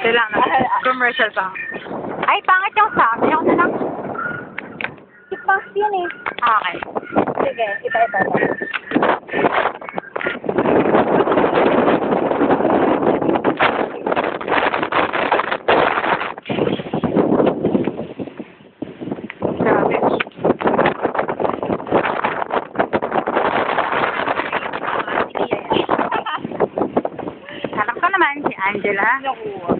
Ito lang, commercial pa. Ay, pangit yung sa akin. Ako na lang. Kipas yun eh. Okay. Sige, ito. Grabe. Alam ko naman si Angela. Nakuha.